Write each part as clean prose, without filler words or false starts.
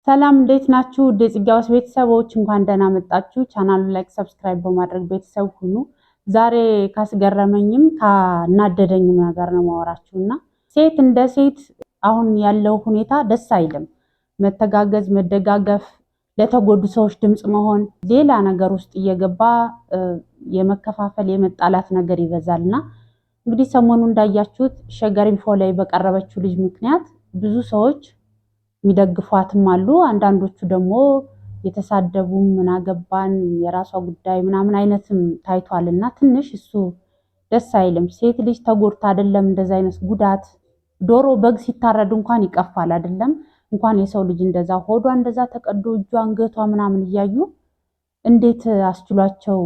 ሰላም እንዴት ናችሁ? ወደ ጽጌሃውስ ቤተሰቦች እንኳን ደህና መጣችሁ። ቻናሉን ላይክ፣ ሰብስክራይብ በማድረግ ቤተሰብ ሁኑ። ዛሬ ካስገረመኝም ካናደደኝም ነገር ነው ማወራችሁና ሴት እንደ ሴት አሁን ያለው ሁኔታ ደስ አይልም። መተጋገዝ፣ መደጋገፍ፣ ለተጎዱ ሰዎች ድምጽ መሆን ሌላ ነገር ውስጥ እየገባ የመከፋፈል የመጣላት ነገር ይበዛልና እንግዲህ ሰሞኑን እንዳያችሁት ሸገር ኢንፎ ላይ በቀረበችው ልጅ ምክንያት ብዙ ሰዎች የሚደግፏትም አሉ። አንዳንዶቹ ደግሞ የተሳደቡ ምን አገባን የራሷ ጉዳይ ምናምን አይነትም ታይቷልና ትንሽ እሱ ደስ አይልም። ሴት ልጅ ተጎድታ አይደለም እንደዛ አይነት ጉዳት ዶሮ በግ ሲታረድ እንኳን ይቀፋል አይደለም እንኳን የሰው ልጅ እንደዛ ሆዷ እንደዛ ተቀዶ እጇ አንገቷ ምናምን እያዩ እንዴት አስችሏቸው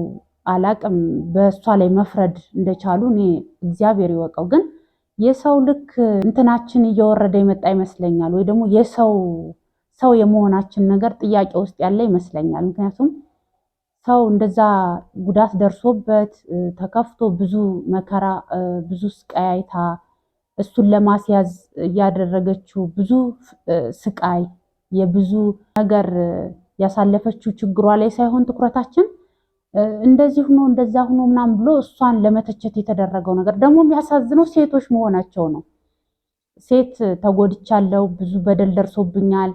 አላቅም በእሷ ላይ መፍረድ እንደቻሉ እኔ እግዚአብሔር ይወቀው። ግን የሰው ልክ እንትናችን እየወረደ የመጣ ይመስለኛል፣ ወይ ደግሞ ሰው የመሆናችን ነገር ጥያቄ ውስጥ ያለ ይመስለኛል። ምክንያቱም ሰው እንደዛ ጉዳት ደርሶበት ተከፍቶ ብዙ መከራ ብዙ ስቃይ አይታ እሱን ለማስያዝ እያደረገችው ብዙ ስቃይ የብዙ ነገር ያሳለፈችው ችግሯ ላይ ሳይሆን ትኩረታችን እንደዚህ ሆኖ እንደዛ ሆኖ ምናምን ብሎ እሷን ለመተቸት የተደረገው ነገር ደግሞ የሚያሳዝነው ሴቶች መሆናቸው ነው። ሴት ተጎድቻለሁ፣ ብዙ በደል ደርሶብኛል፣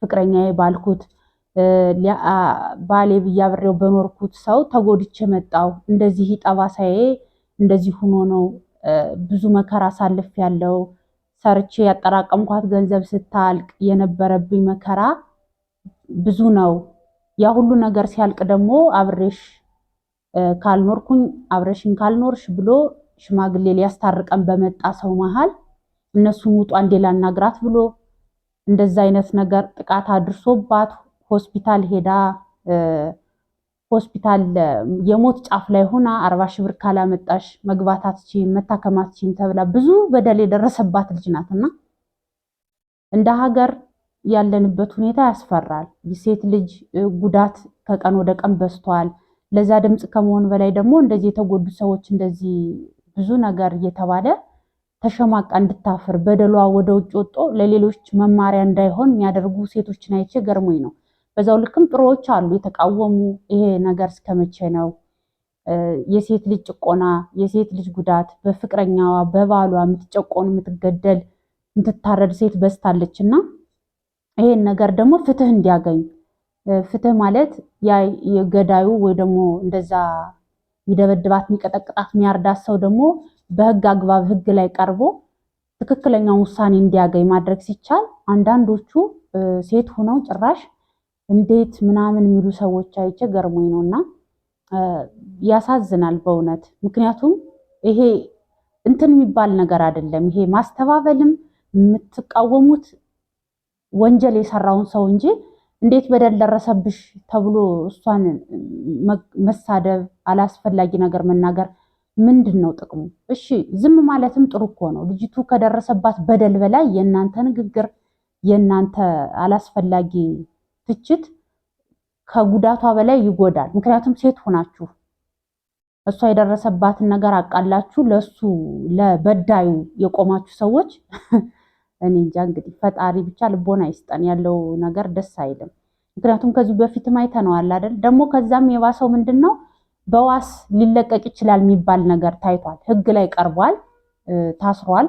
ፍቅረኛዬ ባልኩት ባሌ ብዬ አብሬው በኖርኩት ሰው ተጎድቼ መጣው፣ እንደዚህ ጠባሳዬ እንደዚህ ሆኖ ነው፣ ብዙ መከራ አሳልፍ ያለው ሰርቼ ያጠራቀምኳት ገንዘብ ስታልቅ የነበረብኝ መከራ ብዙ ነው። ያ ሁሉ ነገር ሲያልቅ ደግሞ አብሬሽ ካልኖርኩኝ አብረሽን ካልኖርሽ ብሎ ሽማግሌ ሊያስታርቀን በመጣ ሰው መሃል እነሱን ውጡ አንዴ ላናግራት ብሎ እንደዛ አይነት ነገር ጥቃት አድርሶባት ሆስፒታል ሄዳ ሆስፒታል የሞት ጫፍ ላይ ሆና 40 ሺህ ብር ካላመጣሽ መግባት አትችይም መታከም አትችይም ተብላ ብዙ በደል የደረሰባት ልጅ ናትና እንደ ሀገር ያለንበት ሁኔታ ያስፈራል። የሴት ልጅ ጉዳት ከቀን ወደ ቀን በዝቷል። ለዛ ድምጽ ከመሆን በላይ ደግሞ እንደዚህ የተጎዱ ሰዎች እንደዚህ ብዙ ነገር እየተባለ ተሸማቃ እንድታፍር በደሏ ወደ ውጭ ወጦ ለሌሎች መማሪያ እንዳይሆን የሚያደርጉ ሴቶችን አይቼ ገርሞኝ ነው። በዛው ልክም ጥሩዎች አሉ የተቃወሙ ይሄ ነገር እስከመቼ ነው? የሴት ልጅ ጭቆና፣ የሴት ልጅ ጉዳት በፍቅረኛዋ በባሏ የምትጨቆን የምትገደል የምትታረድ ሴት በዝታለችና ይሄን ነገር ደግሞ ፍትህ እንዲያገኝ ፍትህ ማለት ያ የገዳዩ ወይ ደግሞ እንደዛ የሚደበድባት የሚቀጠቅጣት የሚያርዳት ሰው ደግሞ በህግ አግባብ ህግ ላይ ቀርቦ ትክክለኛውን ውሳኔ እንዲያገኝ ማድረግ ሲቻል አንዳንዶቹ ሴት ሆነው ጭራሽ እንዴት ምናምን የሚሉ ሰዎች አይቼ ገርሞኝ ነውና ያሳዝናል በእውነት። ምክንያቱም ይሄ እንትን የሚባል ነገር አይደለም። ይሄ ማስተባበልም የምትቃወሙት ወንጀል የሰራውን ሰው እንጂ እንዴት በደል ደረሰብሽ ተብሎ እሷን መሳደብ አላስፈላጊ ነገር መናገር ምንድን ነው ጥቅሙ? እሺ ዝም ማለትም ጥሩ እኮ ነው። ልጅቱ ከደረሰባት በደል በላይ የእናንተ ንግግር የእናንተ አላስፈላጊ ትችት ከጉዳቷ በላይ ይጎዳል። ምክንያቱም ሴት ሆናችሁ እሷ የደረሰባትን ነገር አቃላችሁ ለሱ ለበዳዩ የቆማችሁ ሰዎች እኔ እንጃ እንግዲህ ፈጣሪ ብቻ ልቦና ይስጠን። ያለው ነገር ደስ አይልም። ምክንያቱም ከዚህ በፊትም አይተነዋል አይደል? ደግሞ ከዛም የባሰው ምንድነው በዋስ ሊለቀቅ ይችላል የሚባል ነገር ታይቷል። ህግ ላይ ቀርቧል፣ ታስሯል።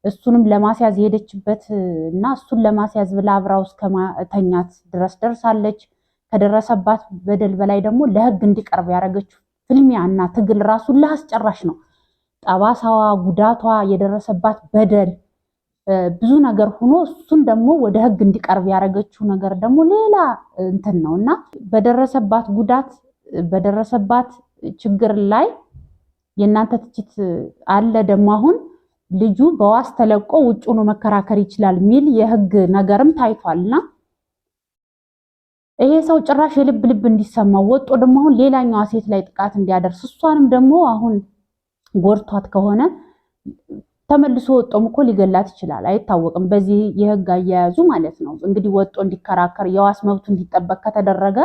እሱንም ለማስያዝ የሄደችበት እና እሱን ለማስያዝ ብላ አብራው እስከ ማተኛት ድረስ ደርሳለች። ከደረሰባት በደል በላይ ደግሞ ለህግ እንዲቀርብ ያደረገችው ፍልሚያ እና ትግል ራሱ ለአስጨራሽ ነው። ጠባሳዋ፣ ጉዳቷ፣ የደረሰባት በደል ብዙ ነገር ሆኖ እሱን ደግሞ ወደ ህግ እንዲቀርብ ያደረገችው ነገር ደግሞ ሌላ እንትን ነው እና በደረሰባት ጉዳት በደረሰባት ችግር ላይ የእናንተ ትችት አለ። ደግሞ አሁን ልጁ በዋስ ተለቆ ውጭ ሆኖ መከራከር ይችላል የሚል የህግ ነገርም ታይቷልና ይሄ ሰው ጭራሽ የልብ ልብ እንዲሰማው ወጦ ደግሞ አሁን ሌላኛዋ ሴት ላይ ጥቃት እንዲያደርስ እሷንም ደግሞ አሁን ጎርቷት ከሆነ ተመልሶ ወጦም እኮ ሊገላት ይችላል፣ አይታወቅም። በዚህ የህግ አያያዙ ማለት ነው። እንግዲህ ወጦ እንዲከራከር የዋስ መብቱ እንዲጠበቅ ከተደረገ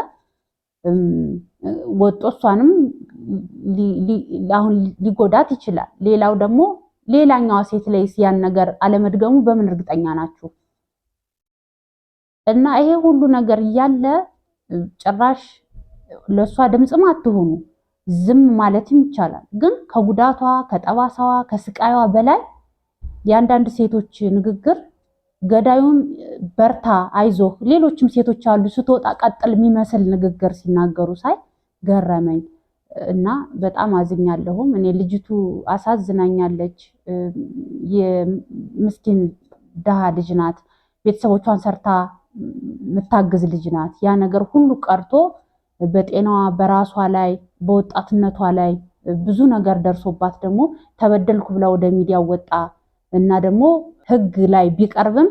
ወጦ እሷንም አሁን ሊጎዳት ይችላል። ሌላው ደግሞ ሌላኛዋ ሴት ላይ ያን ነገር አለመድገሙ በምን እርግጠኛ ናችሁ? እና ይሄ ሁሉ ነገር እያለ ጭራሽ ለሷ ድምጽም አትሆኑ ዝም ማለትም ይቻላል። ግን ከጉዳቷ ከጠባሳዋ ከስቃይዋ በላይ የአንዳንድ ሴቶች ንግግር ገዳዩን በርታ አይዞህ፣ ሌሎችም ሴቶች አሉ ስትወጣ ቀጥል የሚመስል ንግግር ሲናገሩ ሳይ ገረመኝ እና በጣም አዝኛለሁም። እኔ ልጅቱ አሳዝናኛለች። የምስኪን ድሃ ልጅ ናት። ቤተሰቦቿን ሰርታ የምታግዝ ልጅ ናት። ያ ነገር ሁሉ ቀርቶ በጤናዋ በራሷ ላይ በወጣትነቷ ላይ ብዙ ነገር ደርሶባት ደግሞ ተበደልኩ ብላ ወደ ሚዲያ ወጣ እና ደግሞ ህግ ላይ ቢቀርብም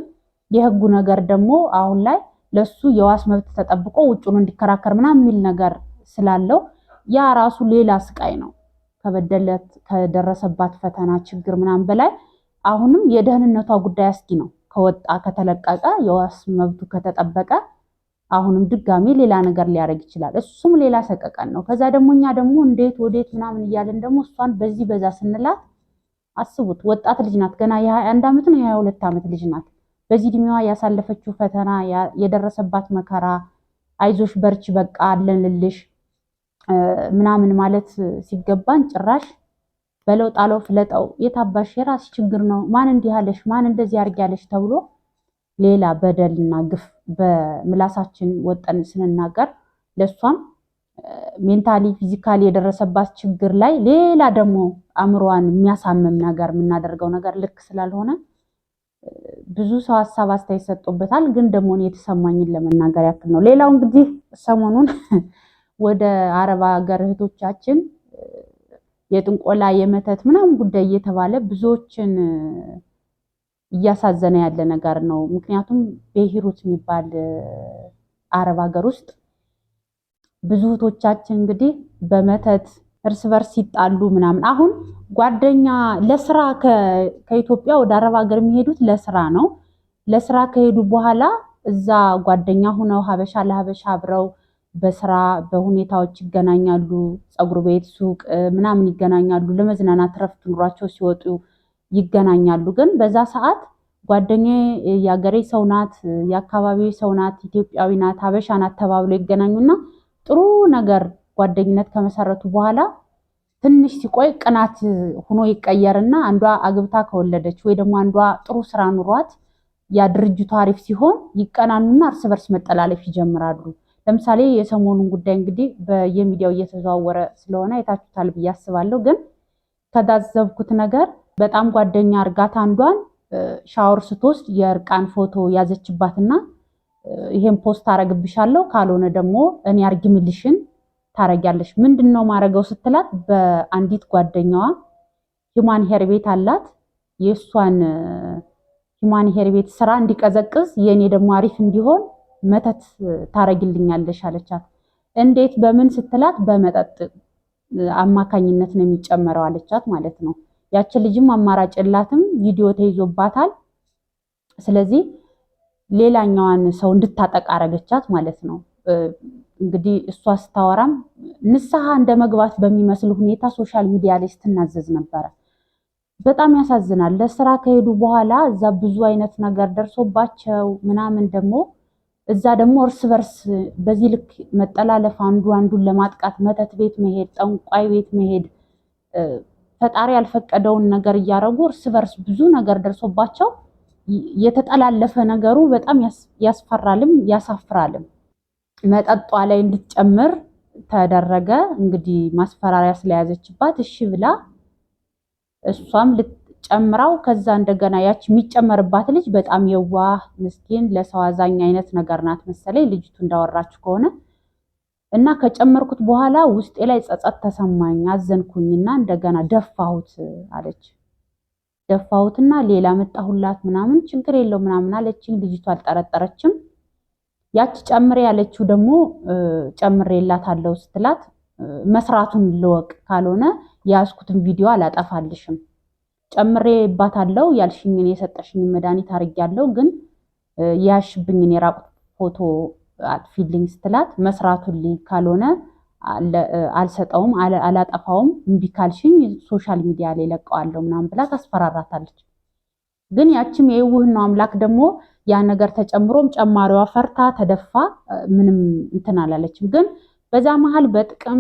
የህጉ ነገር ደግሞ አሁን ላይ ለሱ የዋስ መብት ተጠብቆ ውጭውን እንዲከራከር ምናምን የሚል ነገር ስላለው ያ ራሱ ሌላ ስቃይ ነው። ከበደለት ከደረሰባት ፈተና ችግር ምናምን በላይ አሁንም የደህንነቷ ጉዳይ አስጊ ነው። ከወጣ ከተለቀቀ የዋስ መብቱ ከተጠበቀ አሁንም ድጋሚ ሌላ ነገር ሊያደርግ ይችላል። እሱም ሌላ ሰቀቀን ነው። ከዛ ደግሞ እኛ ደግሞ እንዴት ወዴት ምናምን እያለን ደግሞ እሷን በዚህ በዛ ስንላት አስቡት። ወጣት ልጅ ናት። ገና የ21 ዓመት ነው የ22 ዓመት ልጅ ናት። በዚህ እድሜዋ ያሳለፈችው ፈተና የደረሰባት መከራ አይዞሽ በርች በቃ አለንልሽ ምናምን ማለት ሲገባን ጭራሽ በለው ጣለው ፍለጠው የታባሽ የራስ ችግር ነው ማን እንዲህ ያለሽ ማን እንደዚህ ያርጋለሽ ተብሎ ሌላ በደልና ግፍ በምላሳችን ወጠን ስንናገር ለሷም ሜንታሊ ፊዚካሊ የደረሰባት ችግር ላይ ሌላ ደግሞ አእምሮዋን የሚያሳምም ነገር የምናደርገው ነገር ልክ ስላልሆነ ብዙ ሰው ሀሳብ አስተያየት ሰጥቶበታል። ግን ደግሞ እኔ የተሰማኝን ለመናገር ያክል ነው። ሌላው እንግዲህ ሰሞኑን ወደ አረብ ሀገር እህቶቻችን የጥንቆላ የመተት ምናምን ጉዳይ እየተባለ ብዙዎችን እያሳዘነ ያለ ነገር ነው። ምክንያቱም በሂሩት የሚባል አረብ ሀገር ውስጥ ብዙ እህቶቻችን እንግዲህ በመተት እርስ በርስ ሲጣሉ ምናምን አሁን ጓደኛ ለስራ ከኢትዮጵያ ወደ አረብ ሀገር የሚሄዱት ለስራ ነው። ለስራ ከሄዱ በኋላ እዛ ጓደኛ ሆነው ሀበሻ ለሀበሻ አብረው በስራ በሁኔታዎች ይገናኛሉ። ፀጉር ቤት፣ ሱቅ ምናምን ይገናኛሉ። ለመዝናናት ረፍት ኑሯቸው ሲወጡ ይገናኛሉ። ግን በዛ ሰዓት ጓደኛዬ የአገሬ ሰው ናት፣ የአካባቢ ሰው ናት፣ ኢትዮጵያዊ ናት፣ ሀበሻ ናት ተባብለው ይገናኙና ጥሩ ነገር ጓደኝነት ከመሰረቱ በኋላ ትንሽ ሲቆይ ቅናት ሆኖ ይቀየርና አንዷ አግብታ ከወለደች ወይ ደግሞ አንዷ ጥሩ ስራ ኑሯት ያ ድርጅቱ አሪፍ ሲሆን ይቀናኑና እርስ በርስ መጠላለፍ ይጀምራሉ። ለምሳሌ የሰሞኑን ጉዳይ እንግዲህ በየሚዲያው እየተዘዋወረ ስለሆነ አይታችሁታል ብዬ አስባለሁ። ግን ከታዘብኩት ነገር በጣም ጓደኛ እርጋታ አንዷን ሻወር ስትወስድ የእርቃን ፎቶ ያዘችባትና ይሄን ፖስት አረግብሻለሁ ካልሆነ ደግሞ እኔ አርግምልሽን ታረጊያለሽ። ምንድነው ማረገው ስትላት በአንዲት ጓደኛዋ ሂማን ሄር ቤት አላት። የሷን ሂማን ሄር ቤት ስራ እንዲቀዘቅዝ የኔ ደግሞ አሪፍ እንዲሆን መተት ታረጊልኛለሽ አለቻት። እንዴት በምን ስትላት በመጠጥ አማካኝነት ነው የሚጨመረው አለቻት ማለት ነው። ያቺ ልጅም አማራጭ የላትም፣ ቪዲዮ ተይዞባታል። ስለዚህ ሌላኛዋን ሰው እንድታጠቃ አረገቻት ማለት ነው። እንግዲህ እሷ ስታወራም ንስሐ እንደመግባት በሚመስል ሁኔታ ሶሻል ሚዲያ ላይ ስትናዘዝ ነበረ። በጣም ያሳዝናል። ለስራ ከሄዱ በኋላ እዛ ብዙ አይነት ነገር ደርሶባቸው ምናምን ደግሞ እዛ ደግሞ እርስ በርስ በዚህ ልክ መጠላለፍ፣ አንዱ አንዱን ለማጥቃት መተት ቤት መሄድ፣ ጠንቋይ ቤት መሄድ፣ ፈጣሪ ያልፈቀደውን ነገር እያረጉ እርስ በርስ ብዙ ነገር ደርሶባቸው የተጠላለፈ ነገሩ በጣም ያስፈራልም ያሳፍራልም። መጠጧ ላይ እንድትጨምር ተደረገ። እንግዲህ ማስፈራሪያ ስለያዘችባት እሺ ብላ እሷም ልትጨምራው ከዛ እንደገና ያች የሚጨመርባት ልጅ በጣም የዋህ ምስኪን ለሰው አዛኝ አይነት ነገር ናት መሰለኝ ልጅቱ እንዳወራችሁ ከሆነ እና ከጨመርኩት በኋላ ውስጤ ላይ ጸጸት ተሰማኝ፣ አዘንኩኝና እንደገና ደፋሁት አለች። ደፋሁትና ሌላ መጣሁላት ምናምን ችግር የለው ምናምን አለችኝ። ልጅቱ አልጠረጠረችም። ያቺ ጨምሬ ያለችው ደግሞ ጨምሬላታለሁ ስትላት መስራቱን ልወቅ ካልሆነ ያስኩትን ቪዲዮ አላጠፋልሽም፣ ጨምሬባታለሁ ያልሽኝን የሰጠሽኝ መድኃኒት አርጊያለሁ፣ ግን ያሽብኝን የራቁት ፎቶ አጥፊልኝ ስትላት መስራቱን ካልሆነ አልሰጠውም አላጠፋውም፣ እምቢ ካልሽኝ ሶሻል ሚዲያ ላይ ለቀዋለሁ ምናምን ብላ ታስፈራራታለች። ግን ያችም የይውህናው አምላክ ደግሞ ያ ነገር ተጨምሮም ጨማሪዋ ፈርታ ተደፋ ምንም እንትን አላለችም። ግን በዛ መሀል በጥቅም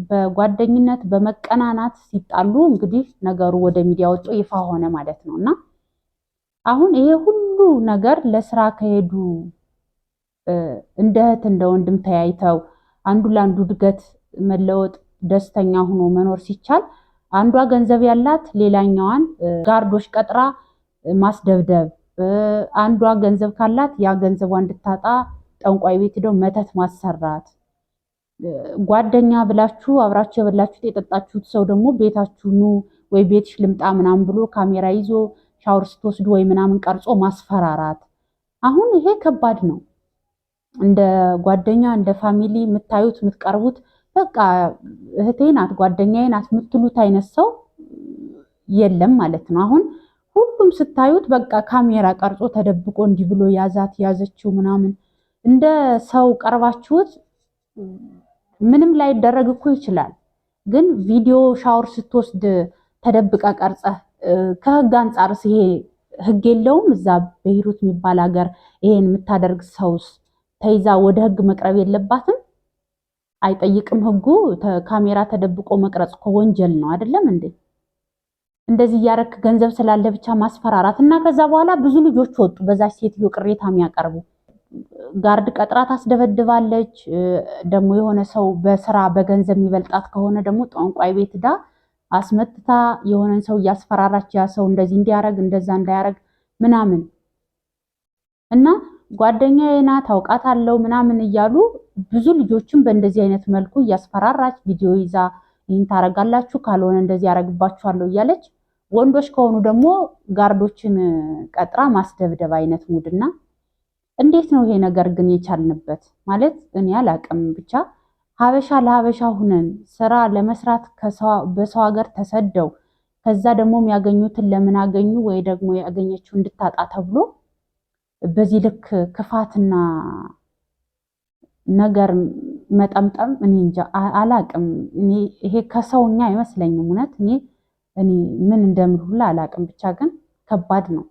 በጓደኝነት በመቀናናት ሲጣሉ እንግዲህ ነገሩ ወደ ሚዲያ ወጥቶ ይፋ ሆነ ማለት ነው። እና አሁን ይሄ ሁሉ ነገር ለስራ ከሄዱ እንደ እህት እንደ ወንድም ተያይተው አንዱ ለአንዱ እድገት መለወጥ ደስተኛ ሆኖ መኖር ሲቻል አንዷ ገንዘብ ያላት ሌላኛዋን ጋርዶች ቀጥራ ማስደብደብ፣ አንዷ ገንዘብ ካላት ያ ገንዘቧ እንድታጣ ጠንቋይ ቤት ሄደው መተት ማሰራት፣ ጓደኛ ብላችሁ አብራችሁ የበላችሁት የጠጣችሁት ሰው ደግሞ ቤታችሁ ኑ ወይ ቤትሽ ልምጣ ምናምን ብሎ ካሜራ ይዞ ሻወር ስትወስዱ ወይ ምናምን ቀርጾ ማስፈራራት። አሁን ይሄ ከባድ ነው። እንደ ጓደኛ እንደ ፋሚሊ የምታዩት የምትቀርቡት በቃ እህቴ ናት ጓደኛዬ ናት የምትሉት አይነት ሰው የለም ማለት ነው። አሁን ሁሉም ስታዩት በቃ ካሜራ ቀርጾ ተደብቆ እንዲህ ብሎ ያዛት ያዘችው ምናምን። እንደ ሰው ቀርባችሁት ምንም ላይደረግ እኮ ይችላል። ግን ቪዲዮ ሻወር ስትወስድ ተደብቀ ቀርጸህ ከህግ አንጻርስ ይሄ ህግ የለውም? እዛ በሂሩት የሚባል ሀገር ይሄን የምታደርግ ሰውስ ተይዛ ወደ ህግ መቅረብ የለባትም? አይጠይቅም ህጉ? ካሜራ ተደብቆ መቅረጽ እኮ ወንጀል ነው አይደለም እንዴ? እንደዚህ እያረክ ገንዘብ ስላለ ብቻ ማስፈራራት እና ከዛ በኋላ ብዙ ልጆች ወጡ በዛች ሴትዮ ቅሬታ የሚያቀርቡ። ጋርድ ቀጥራ ታስደበድባለች። ደግሞ የሆነ ሰው በስራ በገንዘብ የሚበልጣት ከሆነ ደግሞ ጠንቋይ ቤት ዳ አስመትታ የሆነን ሰው እያስፈራራች ያ ሰው እንደዚህ እንዲያረግ እንደዛ እንዳያረግ ምናምን እና ጓደኛዬ ናት አውቃታለሁ ምናምን እያሉ ብዙ ልጆችን በእንደዚህ አይነት መልኩ እያስፈራራች ቪዲዮ ይዛ ይህን ታረጋላችሁ ካልሆነ እንደዚህ ያረግባችኋለሁ እያለች፣ ወንዶች ከሆኑ ደግሞ ጋርዶችን ቀጥራ ማስደብደብ አይነት ሙድና። እንዴት ነው ይሄ ነገር ግን የቻልንበት? ማለት እኔ አላቅም። ብቻ ሀበሻ ለሀበሻ ሁነን ስራ ለመስራት በሰው ሀገር ተሰደው ከዛ ደግሞ የሚያገኙትን ለምን አገኙ ወይ ደግሞ ያገኘችው እንድታጣ ተብሎ በዚህ ልክ ክፋትና ነገር መጠምጠም እኔ እንጃ አላቅም። እኔ ይሄ ከሰውኛ አይመስለኝም። እውነት እኔ ምን እንደምል ሁላ አላቅም። ብቻ ግን ከባድ ነው።